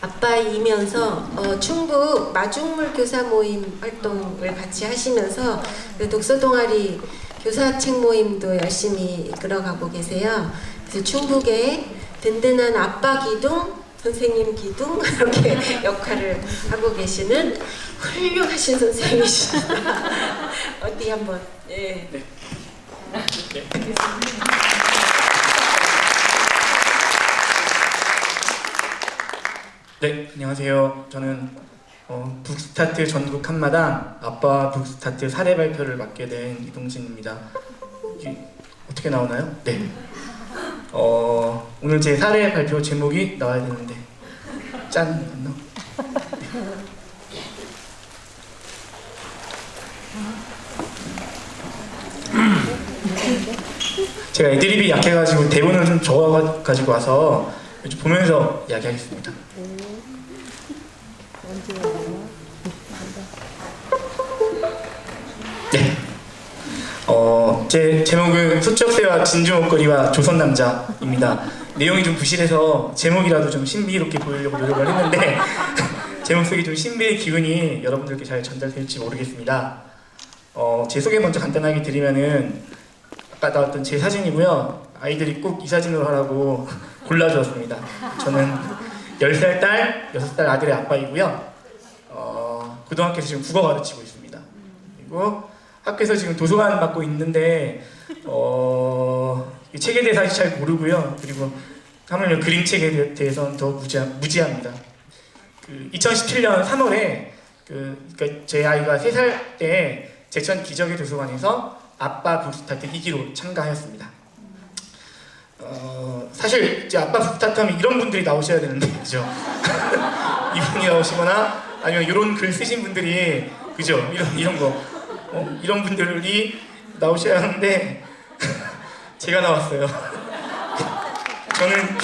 아빠이면서 충북 마중물 교사 모임 활동을 같이 하시면서 그 독서 동아리 교사책 모임도 열심히 이끌어가고 계세요. 그래서 충북의 든든한 아빠 기둥, 선생님 기둥 이렇게 역할을 하고 계시는 훌륭하신 선생님이십니다. 어디 한번 예. 네. 네, 안녕하세요. 저는 북스타트 전국 한마당 아빠 북스타트 사례 발표를 맡게 된 이동진입니다. 이게 어떻게 나오나요? 네. 오늘 제 사례 발표 제목이 나와야 되는데 짠! 안 나와? 제가 애드립이 약해가지고 대본을 좀 적어가지고 와서 좀 보면서 이야기하겠습니다. 네. 제 제목은 소쩍새와 진주 목걸이와 조선 남자입니다. 내용이 좀 부실해서 제목이라도 좀 신비롭게 보이려고 노력을 했는데 제목 속에 좀 신비의 기운이 여러분들께 잘 전달될지 모르겠습니다. 제 소개 먼저 간단하게 드리면은 아까 나왔던 제 사진이고요. 아이들이 꼭 이 사진으로 하라고 골라주었습니다. 저는 10살 딸, 6살 아들의 아빠이고요. 고등학교에서 지금 국어 가르치고 있습니다. 그리고 학교에서 지금 도서관 맡고 있는데 책에 대해서 아직 잘 모르고요. 그리고 하물며 그림책에 대해서는 더 무지합니다. 2017년 3월에 그러니까 제 아이가 3살 때 제천 기적의 도서관에서 아빠 북스타트 2기로 참가하였습니다. 사실 이제 아빠 북스타트 하면 이런 분들이 나오셔야 되는데 그죠? 이분이 나오시거나 아니면 이런 글 쓰신 분들이 그죠? 이런 거 이런 분들이 나오셔야 하는데 제가 나왔어요. 저는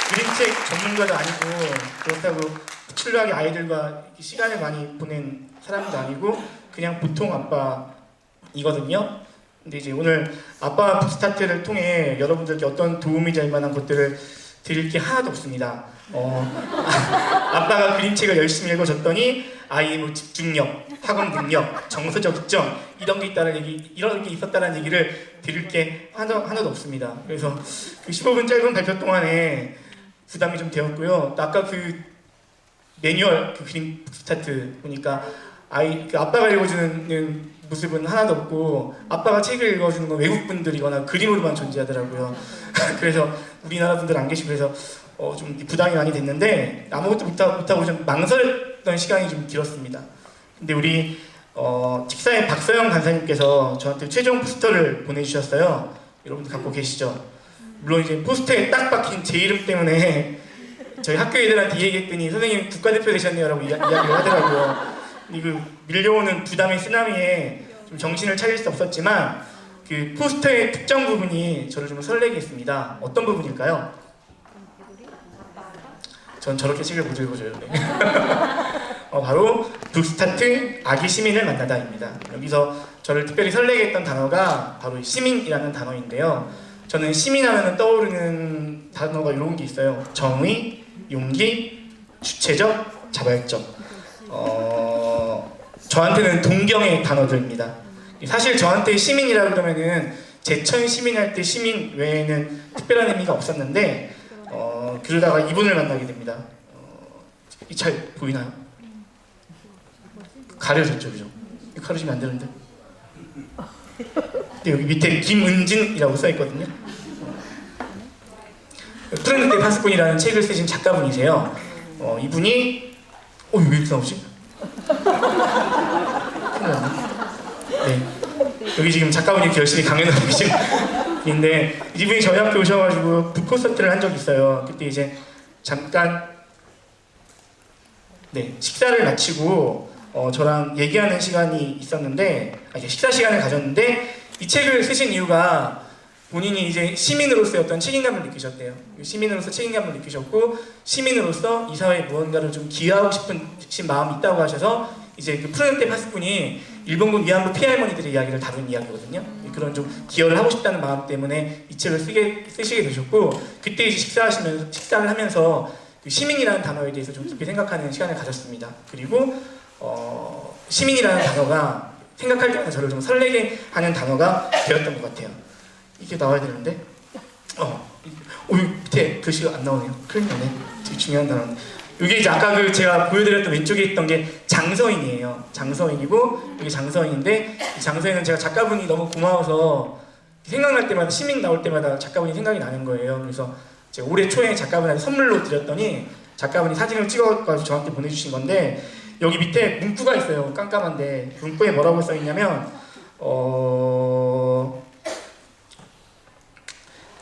그림책 전문가도 아니고 그렇다고 출루하게 아이들과 시간을 많이 보낸 사람도 아니고 그냥 보통 아빠이거든요. 근데 이제 오늘 아빠 북스타트를 통해 여러분들께 어떤 도움이 될 만한 것들을 드릴 게 하나도 없습니다. 아빠가 그림책을 열심히 읽어줬더니 아이의 뭐 집중력, 학원 능력, 정서적 이점 이런 게 있었다는 얘기를 드릴 게 하나도 없습니다. 그래서 그 15분 짧은 발표 동안에 부담이 좀 되었고요. 아까 그 매뉴얼 그 그림 북스타트 보니까 아빠가 읽어주는 모습은 하나도 없고 아빠가 책을 읽어주는 건 외국 분들이거나 그림으로만 존재하더라고요. 그래서 우리나라 분들 안 계시고 그래서 좀 부담이 많이 됐는데 아무것도 못하고 좀 망설였던 시간이 좀 길었습니다. 근데 우리 직사의 박서영 간사님께서 저한테 최종 포스터를 보내주셨어요. 여러분들 갖고 계시죠? 물론 이제 포스터에 딱 박힌 제 이름 때문에 저희 학교 애들한테 얘기했더니 선생님 국가대표 되셨네요 라고 이야기를 하더라고요. 그 밀려오는 부담의 쓰나미에 좀 정신을 차릴 수 없었지만 그 포스터의 특정 부분이 저를 좀 설레게 했습니다. 어떤 부분일까요? 전 저렇게 책을 못 읽어줘요. 네. 바로 북스타트 아기 시민을 만나다입니다. 여기서 저를 특별히 설레게 했던 단어가 바로 시민이라는 단어인데요. 저는 시민하면 떠오르는 단어가 이런 게 있어요. 정의, 용기, 주체적, 자발적. 저한테는 동경의 단어들입니다. 사실 저한테 시민이라고 그러면은 제천 시민 할 때 시민 외에는 특별한 의미가 없었는데 그러다가 이분을 만나게 됩니다. 잘 보이나요? 가려졌죠, 그죠? 가려지면 안 되는데. 근데 여기 밑에 김은진이라고 써 있거든요. 푸른 늑대 파수꾼이라는 책을 쓰신 작가분이세요. 이분이 왜 이렇게 나오지? 네. 여기 지금 작가분이 이렇게 열심히 강연하고 계신 분인데 이분이 저희 학교 오셔가지고 북콘서트를 한 적이 있어요. 그때 이제 잠깐 식사를 마치고 저랑 얘기하는 시간이 있었는데 식사 시간을 가졌는데 이 책을 쓰신 이유가 본인이 이제 시민으로서의 어떤 책임감을 느끼셨대요. 시민으로서 책임감을 느끼셨고 시민으로서 이 사회에 무언가를 좀 기여하고 싶은 마음이 있다고 하셔서 이제 그 푸른 늑대 파수꾼이 일본군 위안부 피해 할머니들의 이야기를 다룬 이야기거든요. 그런 좀 기여를 하고 싶다는 마음 때문에 이 책을 쓰시게 되셨고, 그때 이제 식사를 하면서 그 시민이라는 단어에 대해서 좀 깊게 생각하는 시간을 가졌습니다. 그리고 시민이라는 단어가 생각할 때마다 저를 좀 설레게 하는 단어가 되었던 것 같아요. 이게 나와야 되는데 밑에 글씨가 안 나오네요. 큰일 나네. 되게 중요한 단어. 이게 이제 아까 그 제가 보여드렸던 왼쪽에 있던 게 장서인이에요. 장서인이고 이게 장서인인데, 이 장서인은 제가 작가분이 너무 고마워서 생각날 때마다, 시민 나올 때마다 작가분이 생각이 나는 거예요. 그래서 제가 올해 초에 작가분한테 선물로 드렸더니 작가분이 사진을 찍어가지고 저한테 보내주신 건데, 여기 밑에 문구가 있어요. 깜깜한데 문구에 뭐라고 써있냐면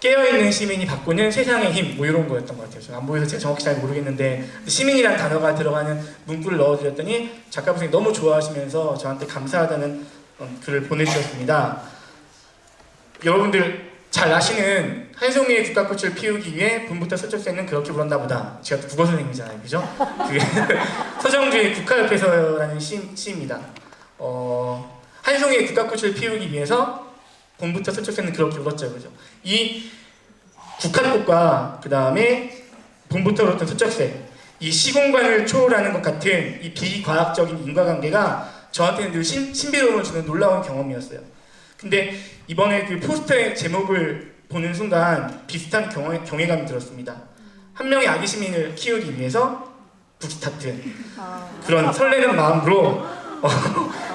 깨어있는 시민이 바꾸는 세상의 힘, 뭐 이런 거였던 것 같아요. 안 보여서 제가 정확히 잘 모르겠는데, 시민이라는 단어가 들어가는 문구를 넣어드렸더니 작가분이 너무 좋아하시면서 저한테 감사하다는 글을 보내주셨습니다. 여러분들 잘 아시는 한 송이의 국화꽃을 피우기 위해 봄부터 서쪽새는 그렇게 불었나 보다. 제가 또 국어 선생님이잖아요, 그죠? 그 서정주의 국화협회서라는 시입니다. 한 송이의 국화꽃을 피우기 위해서 봄부터 서쪽새는 그렇게 울었죠, 그죠? 이 국화꽃과 그 다음에 봄부터 울었던 서쪽새, 이 시공간을 초월하는 것 같은 이 비과학적인 인과관계가 저한테는 늘 신비로움을 주는 놀라운 경험이었어요. 근데 이번에 그 포스터의 제목을 보는 순간 비슷한 경외감이 들었습니다. 한 명의 아기 시민을 키우기 위해서 북스타트, 그런 설레는 마음으로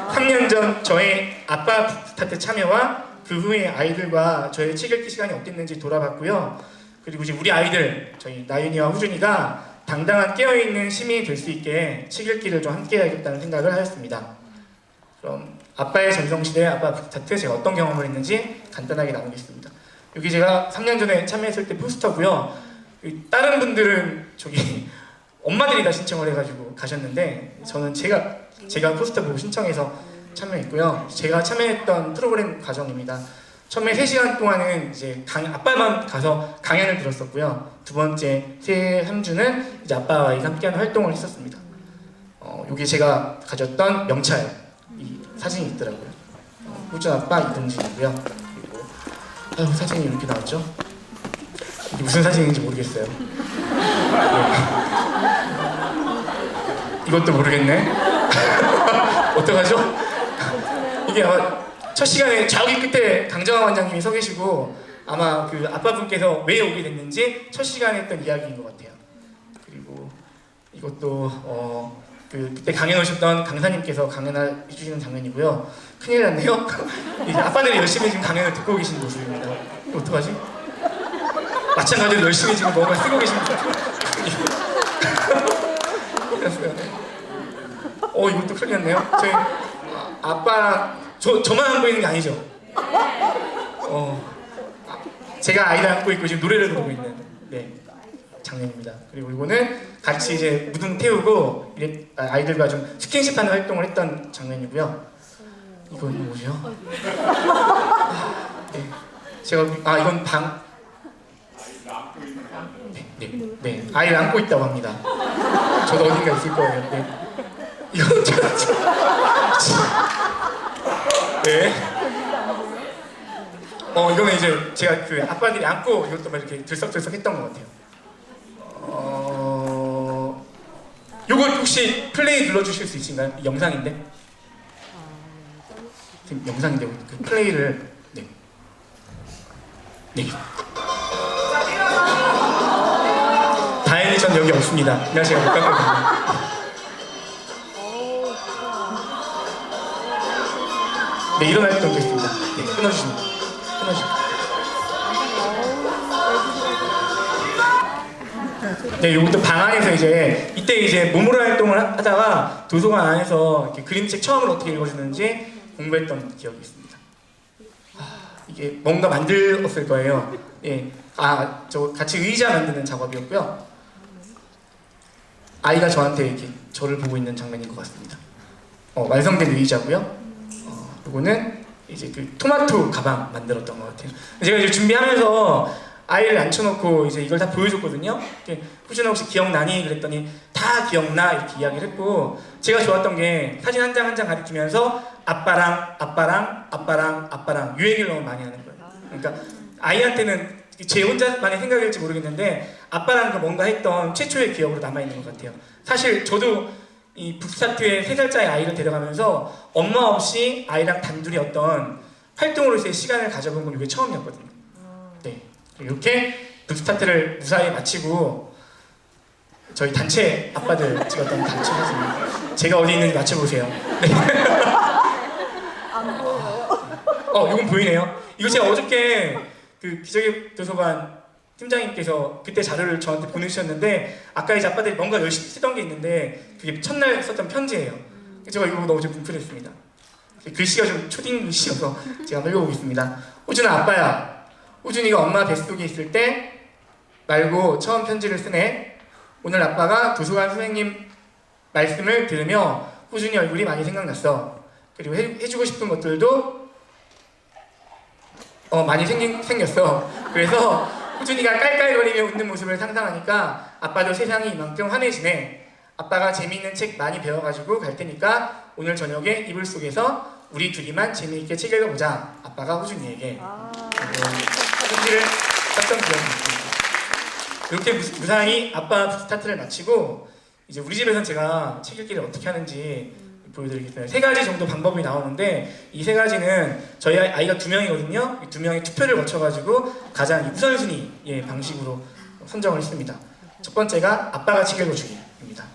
3년 전 저의 아빠 북스타트 참여와 그 후에 아이들과 저의 책 읽기 시간이 어땠는지 돌아봤고요. 그리고 이제 우리 아이들, 저희 나윤이와 후준이가 당당한 깨어있는 시민이 될 수 있게 책 읽기를 좀 함께 해야겠다는 생각을 하였습니다. 그럼 아빠의 전성시대, 아빠 북스타트, 제가 어떤 경험을 했는지 간단하게 나누겠습니다. 여기 제가 3년 전에 참여했을 때 포스터고요. 다른 분들은 저기 엄마들이 다 신청을 해가지고 가셨는데, 저는 제가 포스터 보고 신청해서 참여했고요. 제가 참여했던 프로그램 과정입니다. 처음에 3시간 동안은 이제 아빠만 가서 강연을 들었었고요. 두 번째 3주는 이제 아빠와 아이가 함께하는 활동을 했었습니다. 여기 제가 가졌던 명찰, 이 사진이 있더라고요. 후준 아빠 이동진이고요. 그리고 사진이 이렇게 나왔죠? 이게 무슨 사진인지 모르겠어요. 네. 이것도 모르겠네. 어떡하죠? 이게 아마 첫 시간에 저기 끝에 강정환 원장님이 서 계시고, 아마 그 아빠분께서 왜 오게 됐는지 첫 시간에 했던 이야기인 것 같아요. 그리고 이것도 그때 강연 오셨던 강사님께서 강연을 해주시는 장면이고요. 큰일 났네요. 이제 아빠들이 열심히 지금 강연을 듣고 계시는 모습입니다. 이거 어떡하지? 마찬가지로 열심히 지금 뭔가 쓰고 계십니다. 이것도 큰일 났네요. 저희 아빠 저만 안고 있는 게 아니죠? 제가 아이를 안고 있고 지금 노래를 부르고 있는 장면입니다. 그리고 이거는 같이 이제 무등 태우고 아이들과 좀 스킨십하는 활동을 했던 장면이고요. 이건 뭐죠? 제가 이건 아이를 안고 있다고 합니다. 저도 어딘가 있을 거예요. 이건 이거는 이제 제가 그 아빠들이 안고 이것도 막 이렇게 들썩들썩 했던 것 같아요. 요거 혹시 플레이 눌러주실 수 있으신가요? 영상인데? 지금 영상인데 그 플레이를 다행히 전 여기 없습니다. 그냥 제가 못 갔거든요. 일어날 때 끊겠습니다. 끊어주십니다. 요것도 방 안에서 이때 이제 몸으로 활동을 하다가 도서관 안에서 이렇게 그림책 처음으로 어떻게 읽어주는지 공부했던 기억이 있습니다. 이게 뭔가 만들었을 거예요. 저 같이 의자 만드는 작업이었고요. 아이가 저한테 이렇게 저를 보고 있는 장면인 것 같습니다. 완성된 의자고요. 이거는 이제 그 토마토 가방 만들었던 것 같아요. 제가 이제 준비하면서 아이를 앉혀놓고 이제 이걸 다 보여줬거든요. 후준아 혹시 기억나니? 그랬더니 다 기억나 이렇게 이야기를 했고, 제가 좋았던 게 사진 한 장 한 장 가리키면서 아빠랑 이 얘기를 너무 많이 하는 거예요. 그러니까 아이한테는 제 혼자만의 생각일지 모르겠는데 아빠랑 그 뭔가 했던 최초의 기억으로 남아있는 것 같아요. 사실 저도 이 북스타트에 3살짜리 아이를 데려가면서 엄마 없이 아이랑 단둘이 어떤 활동으로서의 시간을 가져본 건 이게 처음이었거든요. 네, 이렇게 북스타트를 무사히 마치고 저희 단체 아빠들 찍었던 단체 사진, 제가 어디 있는지 맞춰보세요. 네. 안 보여요. 이건 보이네요. 이거 제가 어저께 그 기적의 도서관 팀장님께서 그때 자료를 저한테 보내주셨는데, 아까 이제 아빠들이 뭔가 열심히 쓰던 게 있는데 그게 첫날 썼던 편지예요. 제가 이거 너무 좀 뭉클했습니다. 글씨가 좀 초딩 글씨여서 제가 한번 읽어보겠습니다. 호준아, 아빠야. 호준이가 엄마 뱃속에 있을 때 말고 처음 편지를 쓰네. 오늘 아빠가 도서관 선생님 말씀을 들으며 호준이 얼굴이 많이 생각났어. 그리고 해주고 싶은 것들도 많이 생겼어. 그래서 호준이가 깔깔거리며 웃는 모습을 상상하니까 아빠도 세상이 이만큼 환해지네. 아빠가 재미있는 책 많이 배워가지고 갈 테니까 오늘 저녁에 이불 속에서 우리 둘이만 재미있게 책 읽어보자. 아빠가 호준이에게. 편지를 썼던 기억이 있습니다. 이렇게 무사히 아빠 스타트를 마치고 이제 우리 집에서는 제가 책 읽기를 어떻게 하는지 보여드리겠습니다. 3가지 정도 방법이 나오는데 이 3가지는 저희 아이가 2명이거든요. 2명이 투표를 거쳐가지고 가장 우선순위 방식으로 선정을 했습니다. 첫 번째가 아빠가 책 읽어주기입니다.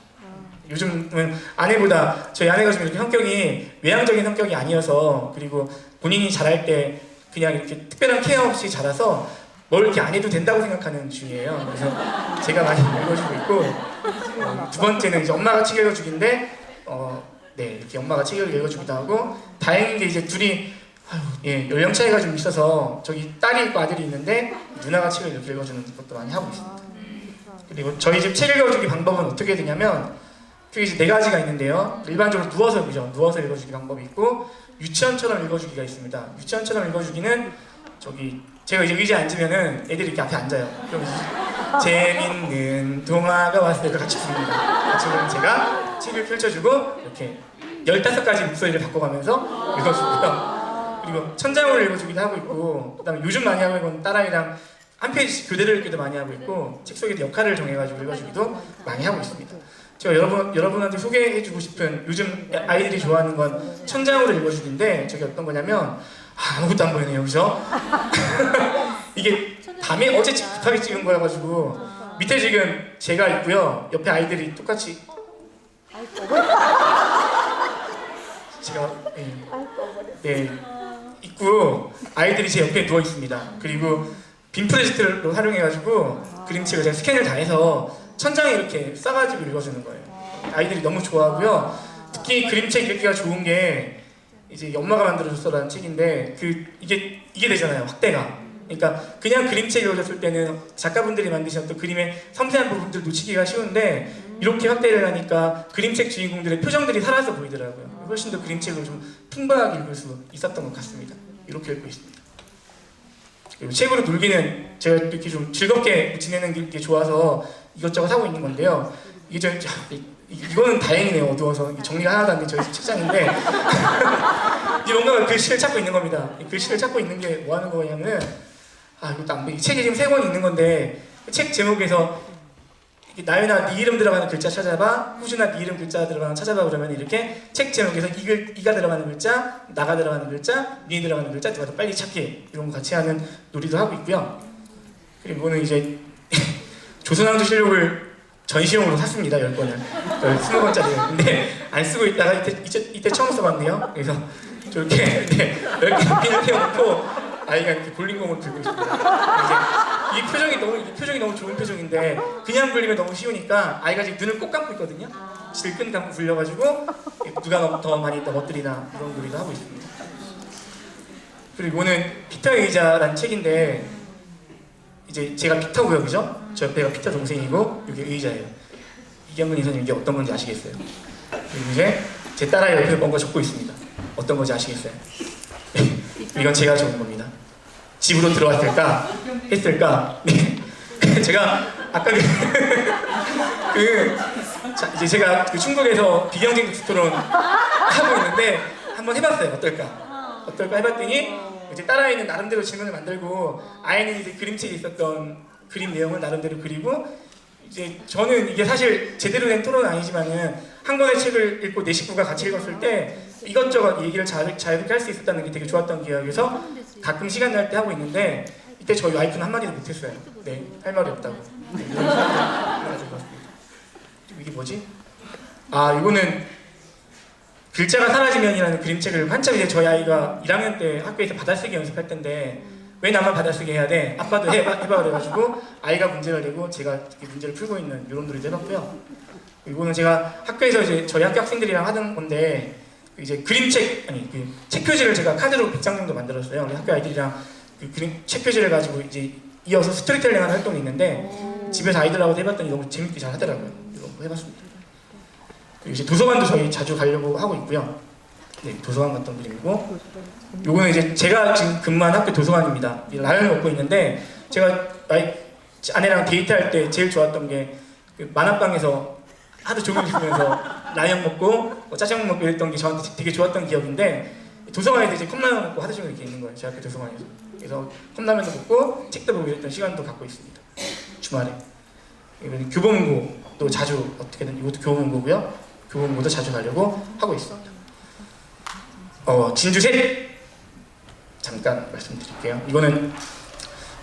요즘은 아내보다 저희 아내가 좀 이렇게 성격이 외향적인 성격이 아니어서, 그리고 본인이 잘할 때 그냥 이렇게 특별한 케어 없이 자라서 뭘 이렇게 안 해도 된다고 생각하는 주의예요. 그래서 제가 많이 읽어주고 있고, 두 번째는 이제 엄마가 책 읽어주기인데 네, 이렇게 엄마가 책을 읽어주기도 하고, 다행인 게 이제 둘이 연령 차이가 좀 있어서 저기 딸이 있고 아들이 있는데 누나가 책을 이렇게 읽어주는 것도 많이 하고 있습니다. 그리고 저희 집 책 읽어주기 방법은 어떻게 되냐면 그게 이제 4가지가 있는데요. 일반적으로 누워서 읽어주기 방법이 있고, 유치원처럼 읽어주기가 있습니다. 유치원처럼 읽어주기는 저기 제가 이제 의자에 앉으면은 애들이 이렇게 앞에 앉아요. 그럼 이제 재밌는 동화가 왔을 때 같이 부릅니다. 같이 부르면 제가 책을 펼쳐주고 이렇게 15가지 목소리를 바꿔가면서 읽어주고요. 그리고 천장으로 읽어주기도 하고 있고, 그 다음에 요즘 많이 하고 있는 딸아이랑 한 페이지씩 교대로 읽기도 많이 하고 있고, 책 속에도 역할을 정해가지고 읽어주기도 많이 하고 있습니다. 제가 여러분한테 소개해주고 싶은 요즘 아이들이 좋아하는 건 천장으로 읽어주기인데, 저게 어떤 거냐면 아무것도 안 보이네요, 그죠? 이게 밤에 어제 급하게 찍은 거여가지고 밑에 지금 제가 있고요, 옆에 아이들이 똑같이 제가 있고 아이들이 제 옆에 누워 있습니다. 그리고 빔 프로젝트를 활용해가지고 그림책을 제가 스캔을 다 해서 천장에 이렇게 싸가지고 읽어주는 거예요. 아이들이 너무 좋아하고요. 특히 그림책 읽기가 좋은 게 이제 엄마가 만들어줬어라는 책인데 이게 되잖아요, 확대가. 그러니까 그냥 그림책 읽어줬을 때는 작가분들이 만드셨던 그림의 섬세한 부분들 놓치기가 쉬운데, 이렇게 확대를 하니까 그림책 주인공들의 표정들이 살아서 보이더라고요. 훨씬 더 그림책으로 좀 풍부하게 읽을 수 있었던 것 같습니다. 이렇게 읽고 있습니다. 그리고 책으로 놀기는 제가 이렇게 좀 즐겁게 지내는 게 좋아서 이것저것 하고 있는 건데요. 이거는 다행이네요. 어두워서 정리가 하나도 안 된 저희 책장인데 이제 뭔가 글씨를 찾고 있는 겁니다. 이 글씨를 찾고 있는 게 뭐 하는 거냐면, 이것도 안 보이. 책이 지금 3권 있는 건데 책 제목에서 나연아 네 이름 들어가는 글자 찾아봐, 후준아 네 이름 글자 들어가는 찾아봐, 그러면 이렇게 책 제목에서 이가 들어가는 글자, 나가 들어가는 글자, 니 들어가는 글자 누가 더 빨리 찾게, 이런 거 같이 하는 놀이도 하고 있고요. 그리고는 이제 조선왕조 실록을 전시용으로 샀습니다. 10권을 20권짜리. 근데 안 쓰고 있다가 이때 처음 써봤네요. 그래서 저렇게 10개 핀을 세워놓고 아이가 이렇게 볼링공을 들고 있습니다. 이제 이 표정이 너무 좋은 표정인데 그냥 불리면 너무 쉬우니까 아이가 지금 눈을 꼭 감고 있거든요. 질끈 감고 불려가지고 누가 더 많이 넘어뜨리나 이런 놀이도 하고 있습니다. 그리고 오늘 피터의 의자라는 책인데, 이제 제가 피터고요, 그죠? 저 옆에가 피터 동생이고 여기 의자예요. 이경근 이사님, 이게 어떤 건지 아시겠어요? 그리고 이제 제 딸아이 옆에 뭔가 적고 있습니다. 어떤 건지 아시겠어요? 이건 제가 적은 겁니다. 집으로 들어왔을까 했을까. 네. 제가 아까 이제 제가 그 충북에서 비경쟁 독서 토론 하고 있는데 한번 해봤어요. 어떨까 해봤더니 이제 딸아이는 나름대로 질문을 만들고 아이는 이제 그림책에 있었던 그림 내용을 나름대로 그리고 이제 저는 이게 사실 제대로 된 토론은 아니지만은 한 권의 책을 읽고 내 식구가 같이 읽었을 때 이것저것 얘기를 자유롭게 할 수 있었다는 게 되게 좋았던 기억에서 가끔 시간 날 때 하고 있는데 이때 저희 와이프는 한마디도 못했어요. 네, 할 말이 없다고. 네, 이게 뭐지? 아, 이거는 글자가 사라지면이라는 그림책을 한참 이제 저희 아이가 1학년 때 학교에서 받아쓰기 연습할 때인데 왜 나만 받아쓰기 해야 돼? 아빠도 해봐 그래가지고 아이가 문제를 내고 제가 문제를 풀고 있는 이런 놀이도 해봤고요. 이거는 제가 학교에서 이제 저희 학교 학생들이랑 하던 건데 이제 그림책 그 책 표지를 제가 카드로 100장 정도 만들었어요. 우리 학교 아이들이랑 그 그림 책 표지를 가지고 이제 이어서 스토리텔링하는 활동이 있는데 집에서 아이들하고 해봤더니 너무 재밌게 잘 하더라고요. 이거 해봤습니다. 그리고 이제 도서관도 저희 자주 가려고 하고 있고요. 네, 도서관 갔던 그림이고 요거는 이제 제가 지금 근무한 학교 도서관입니다. 라면을 먹고 있는데 제가 아내랑 데이트할 때 제일 좋았던 게 그 만화방에서 하도 조금 있으면서 라면 먹고 짜장면 먹고 이랬던 게 저한테 되게 좋았던 기억인데 도서관에서 이제 컵라면 먹고 하루 종일 이렇게 있는 거예요. 제 학교 도서관에서. 그래서 컵라면도 먹고 책도 보고 이랬던 시간도 갖고 있습니다. 주말에. 이번 교보문고도 자주 어떻게든 이것도 교보문고고요. 교보문고도 자주 가려고 하고 있습니다. 진주셋 잠깐 말씀드릴게요. 이거는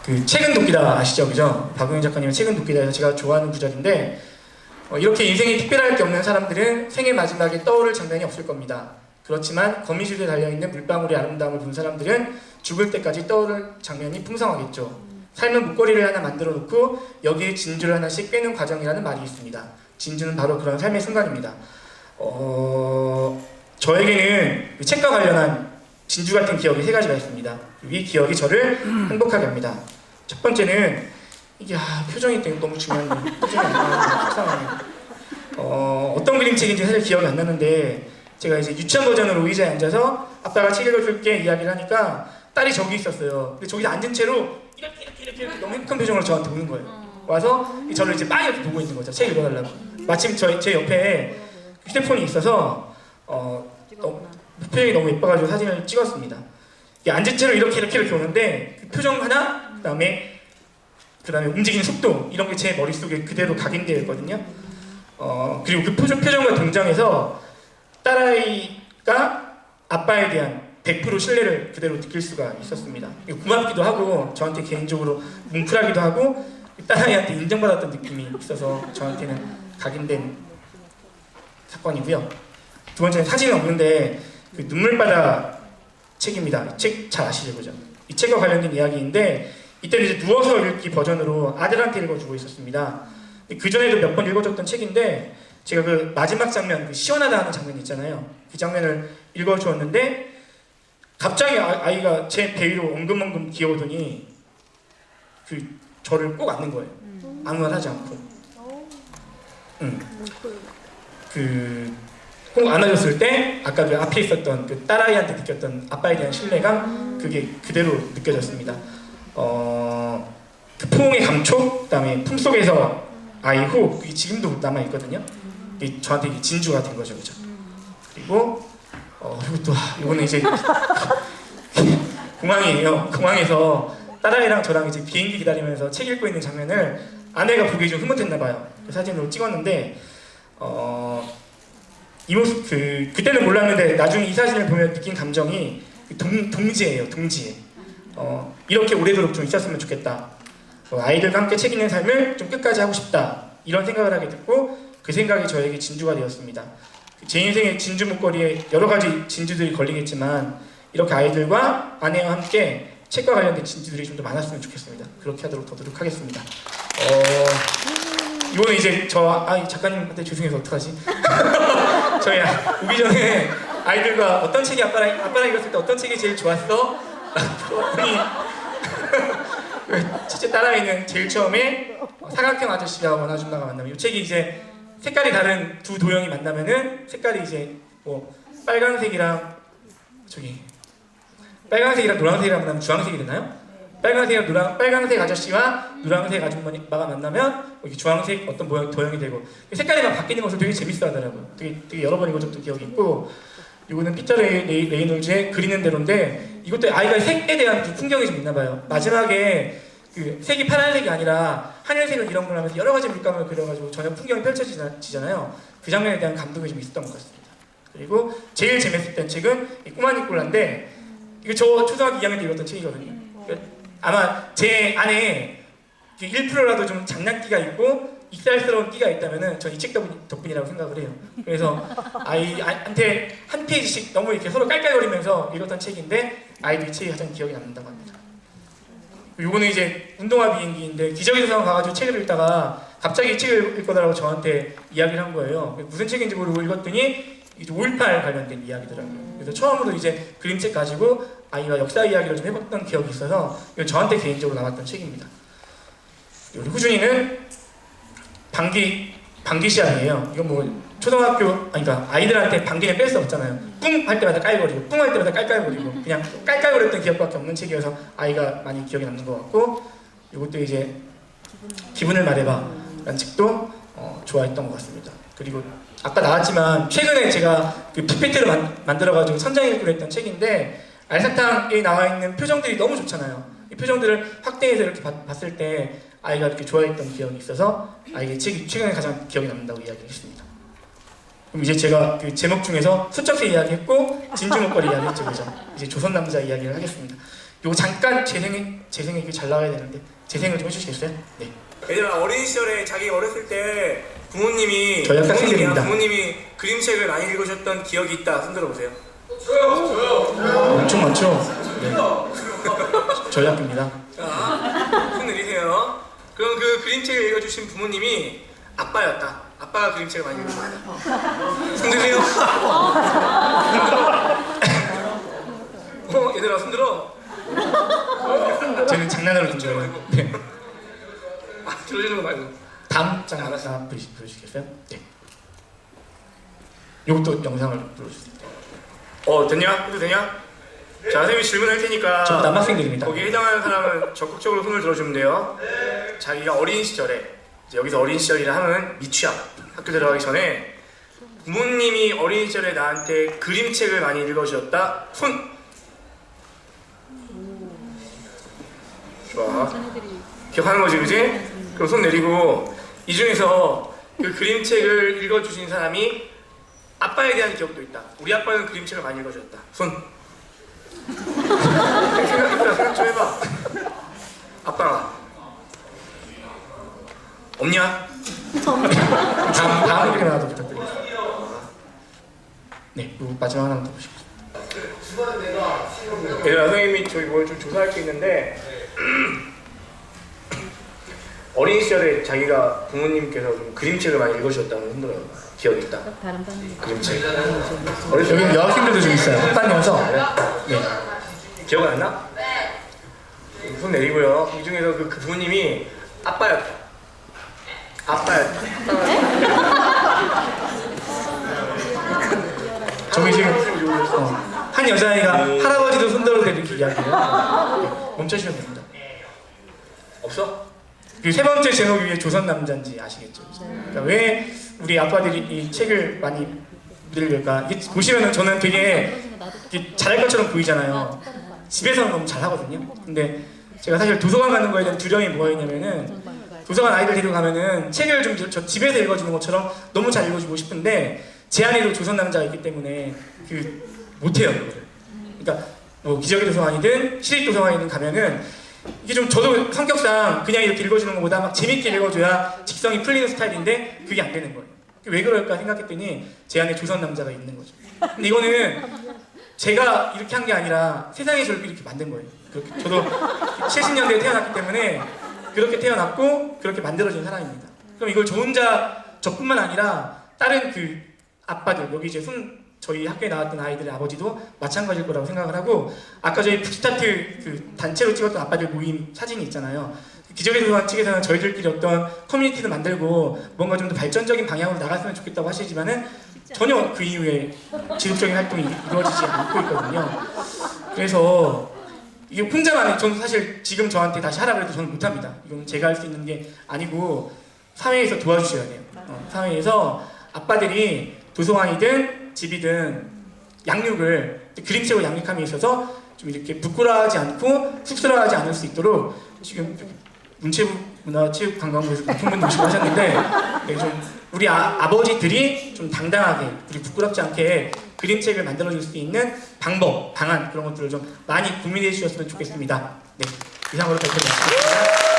그 책은 도끼다 아시죠, 그죠? 박은희 작가님의 책은 도끼다에서 제가 좋아하는 구절인데 이렇게 인생이 특별할 게 없는 사람들은 생의 마지막에 떠오를 장면이 없을 겁니다. 그렇지만 거미줄에 달려있는 물방울의 아름다움을 본 사람들은 죽을 때까지 떠오를 장면이 풍성하겠죠. 삶은 목걸이를 하나 만들어 놓고 여기에 진주를 하나씩 꿰는 과정이라는 말이 있습니다. 진주는 바로 그런 삶의 순간입니다. 저에게는 책과 관련한 진주 같은 기억이 3가지가 있습니다. 이 기억이 저를 행복하게 합니다. 첫 번째는 이게 표정이 너무 중요한데 표정이 안 나와서 속상하네요. 어떤 그림책인지 사실 기억이 안 나는데 제가 이제 유치원 버전으로 의자에 앉아서 아빠가 책 읽어줄게 이야기를 하니까 딸이 저기 있었어요. 근데 저기 앉은 채로 이렇게 너무 행복한 표정으로 저한테 오는 거예요. 와서 저를 이제 막 이렇게 보고 있는 거죠. 책 읽어달라고. 마침 제 옆에 휴대폰이 있어서 표정이 너무 예뻐가지고 사진을 찍었습니다. 앉은 채로 이렇게 오는데 그 표정 하나, 그다음에 움직이는 속도 이런 게 제 머릿속에 그대로 각인되어 있거든요. 그리고 그 표정과 동정에서 딸아이가 아빠에 대한 100% 신뢰를 그대로 느낄 수가 있었습니다. 고맙기도 하고 저한테 개인적으로 뭉클하기도 하고 딸아이한테 인정받았던 느낌이 있어서 저한테는 각인된 사건이고요. 두 번째는 사진은 없는데 그 눈물바다 책입니다. 이 책 잘 아시죠, 그죠? 이 책과 관련된 이야기인데 이때는 이제 누워서 읽기 버전으로 아들한테 읽어주고 있었습니다. 그 전에도 몇 번 읽어줬던 책인데 제가 그 마지막 장면, 그 시원하다 하는 장면 있잖아요. 그 장면을 읽어주었는데 갑자기 아이가 제 배 위로 엉금엉금 기어오더니 저를 꼭 안는 거예요. 아무 말 하지 않고. 꼭 안아줬을 때 아까 그 앞에 있었던 그 딸아이한테 느꼈던 아빠에 대한 신뢰감 그게 그대로 느껴졌습니다. 그 포옹의 감촉, 그다음에 품속에서 아이 호흡 그게 지금도 남아 있거든요. 이게 저한테 진주가 된 거죠, 그죠? 그리고 또 이거는 이제 공항이에요. 공항에서 딸아이랑 저랑 이제 비행기 기다리면서 책 읽고 있는 장면을 아내가 보기 좀 흐뭇했나 봐요. 그 사진으로 찍었는데 이 모습 그때는 몰랐는데 나중에 이 사진을 보면 느낀 감정이 동지예요. 동지애. 이렇게 오래도록 좀 있었으면 좋겠다. 아이들과 함께 책 읽는 삶을 좀 끝까지 하고 싶다. 이런 생각을 하게 됐고 그 생각이 저에게 진주가 되었습니다. 제 인생의 진주 목걸이에 여러 가지 진주들이 걸리겠지만 이렇게 아이들과 아내와 함께 책과 관련된 진주들이 좀 더 많았으면 좋겠습니다. 그렇게 하도록 더 노력하겠습니다. 이거는 이제 작가님한테 죄송해서 어떡하지? 저희 오기 전에 아이들과 어떤 책이 아빠랑 읽었을 때 어떤 책이 제일 좋았어? 그랬더니 첫째 딸아이는 제일 처음에 사각형 아저씨와 원아줌마가 만나면 이 책이 이제 색깔이 다른 두 도형이 만나면은 색깔이 이제 뭐 빨간색이랑 노란색이랑 만나면 주황색이 되나요? 빨강색 아저씨와 노란색 아줌마가 만나면 여기 주황색 어떤 모양 도형이 되고 색깔이 막 바뀌는 것을 되게 재밌어하더라고요. 되게 여러 번 읽어줬던 기억이 있고, 이거는 피터 레이놀즈의 그리는 대로인데 이것도 아이가 색에 대한 풍경이 좀 있나봐요. 마지막에 그 색이 파란색이 아니라 하늘색을 이런 걸 하면서 여러 가지 물감을 그려가지고 전혀 풍경이 펼쳐지잖아요. 그 장면에 대한 감동이 좀 있었던 것 같습니다. 그리고 제일 재밌었던 책은 이 꼬마 니콜라인데, 이거 저 초등학교 2학년 때 읽었던 책이거든요. 아마 제 안에 1%라도 좀 장난기가 있고 익살스러운 끼가 있다면은 전 이 책 덕분이라고 생각을 해요. 그래서 아이한테 한 페이지씩 너무 이렇게 서로 깔깔거리면서 읽었던 책인데 아이도 이 책이 가장 기억에 남는다고 합니다. 요거는 이제 운동화 비행기인데 기저귀 도서관 가가지고 책을 읽다가 갑자기 이 책을 읽거라고 저한테 이야기를 한 거예요. 무슨 책인지 모르고 읽었더니 이제 5.18 관련된 이야기더라고요. 그래서 처음으로 이제 그림책 가지고 아이와 역사 이야기를 좀 해봤던 기억이 있어서 이건 저한테 개인적으로 남았던 책입니다. 우리 후준이는 방귀 시합이에요. 이건 뭐 초등학교 그러니까 아이들한테 방귀는 뺄 수 없잖아요. 뿡 할 때마다 깔거리고 뿡 할 때마다 깔깔거리고 그냥 깔깔거렸던 기억밖에 없는 책이어서 아이가 많이 기억에 남는 것 같고, 이것도 이제 기분을 말해봐 라는 책도 좋아했던 것 같습니다. 그리고 아까 나왔지만 최근에 제가 그 PPT를 만들어가지고 선장일기로 했던 책인데, 알사탕에 나와 있는 표정들이 너무 좋잖아요. 이 표정들을 확대해서 이렇게 봤을 때 아이가 이렇게 좋아했던 기억이 있어서 아이의 책이 최근에 가장 기억에 남는다고 이야기를 했습니다. 그럼 이제 제가 그 제목 중에서 수척새 이야기했고 진주목걸이 이야기했죠, 그죠? 이제 조선남자 이야기를 하겠습니다. 요거 잠깐 재생이 잘 나와야 되는데 재생을 좀 해주시겠어요? 네. 얘들아, 어린 시절에 자기 어렸을 때 부모님이 그림책을 많이 읽으셨던 기억이 있다. 손 들어보세요. 저요. 엄청 많죠. 네. 저희 학교입니다. 자, 손 내리세요. 그럼 그 그림책을 읽어주신 부모님이 아빠였다. 아빠가 그림책을 많이 읽으셨다. 손 드세요. 얘들아, 손 들어. 저는 장난으로 준 거예요. 네. 들어주는 거 말고. 다음 장 하나 보여주시겠어요? 네. 이것도 영상을 불러주세요. 됐냐? 해도 되냐? 자, 선생님이 질문할 테니까 저 남학생들입니다. 거기에 해당하는 사람은 적극적으로 손을 들어주면 돼요. 자기가 어린 시절에, 이제 여기서 어린 시절이라 하면 미취학, 학교 들어가기 전에 부모님이 어린 시절에 나한테 그림책을 많이 읽어주셨다. 손! 좋아. 기억하는 거지, 그지? 그럼 손 내리고, 이 중에서 그 그림책을 읽어주신 사람이 아빠에 대한 기억도 있다. 우리 아빠는 그림책을 많이 읽어줬다. 손. 생각 좀 해봐. 아빠가 없냐? 다음 그림 하나 더 부탁드리겠습니다. 네, 그리고 마지막 하나만 더 보시죠. 얘들아, 선생님이 저희 뭘 좀 조사할 게 있는데 어린 시절에 자기가 부모님께서 좀 그림책을 많이 읽어주셨다는 흔들어요. 기억이 있다. 다른 반이 그림책. 여기 여학생들도 좀 있어요. 학반이어서. 네. 기억 안 나? 손 내리고요. 이 중에서 그 부모님이 아빠였다. 저기 지금 한 여자아이가 할아버지도 손들어 대는 이야기예요. 멈춰주시면 됩니다. 없어? 그 세 번째 제목 위에 조선 남자인지 아시겠죠? 그러니까 왜 우리 아빠들이 이 책을 많이 읽을까? 이게 보시면은 저는 되게 잘할 것처럼 보이잖아요. 집에서는 너무 잘하거든요. 근데 제가 사실 도서관 가는 거에 대한 두려움이 뭐가 있냐면은 도서관 아이들 데리고 가면은 책을 좀 저 집에서 읽어주는 것처럼 너무 잘 읽어주고 싶은데 제 안에도 조선 남자가 있기 때문에 못해요, 그거를. 그러니까 뭐 기저귀 도서관이든 시립 도서관이든 가면은 이게 좀 저도 성격상 그냥 이렇게 읽어주는 것보다 막 재밌게 읽어줘야 직성이 풀리는 스타일인데 그게 안 되는 거예요. 왜 그럴까 생각했더니 제 안에 조선 남자가 있는 거죠. 근데 이거는 제가 이렇게 한 게 아니라 세상이 저를 이렇게 만든 거예요. 그렇게 저도 70년대에 태어났기 때문에 그렇게 태어났고 그렇게 만들어진 사람입니다. 그럼 이걸 저 혼자 저뿐만 아니라 다른 그 아빠들, 여기 이제 저희 학교에 나왔던 아이들의 아버지도 마찬가지일 거라고 생각을 하고, 아까 저희 풋스타트 그 단체로 찍었던 아빠들 모임 사진이 있잖아요. 기적의 도서관 측에서는 저희들끼리 어떤 커뮤니티도 만들고 뭔가 좀 더 발전적인 방향으로 나갔으면 좋겠다고 하시지만은 전혀 그 이후에 지속적인 활동이 이루어지지 않고 있거든요. 그래서 이게 혼자만 해. 저는 사실 지금 저한테 다시 하라 그래도 저는 못합니다. 이건 제가 할 수 있는 게 아니고 사회에서 도와주셔야 돼요. 사회에서 아빠들이 도서관이든 집이든 양육을 그림책으로 양육함에 있어서 좀 이렇게 부끄러워하지 않고 쑥스러워하지 않을 수 있도록 지금 문체부 문화체육관광부에서 높은 분 모시고 하셨는데 네, 좀 우리 아버지들이 좀 당당하게 우리 부끄럽지 않게 그림책을 만들어줄 수 있는 방법, 방안 그런 것들을 좀 많이 고민해 주셨으면 좋겠습니다. 네, 이상으로 발표를 마치겠습니다.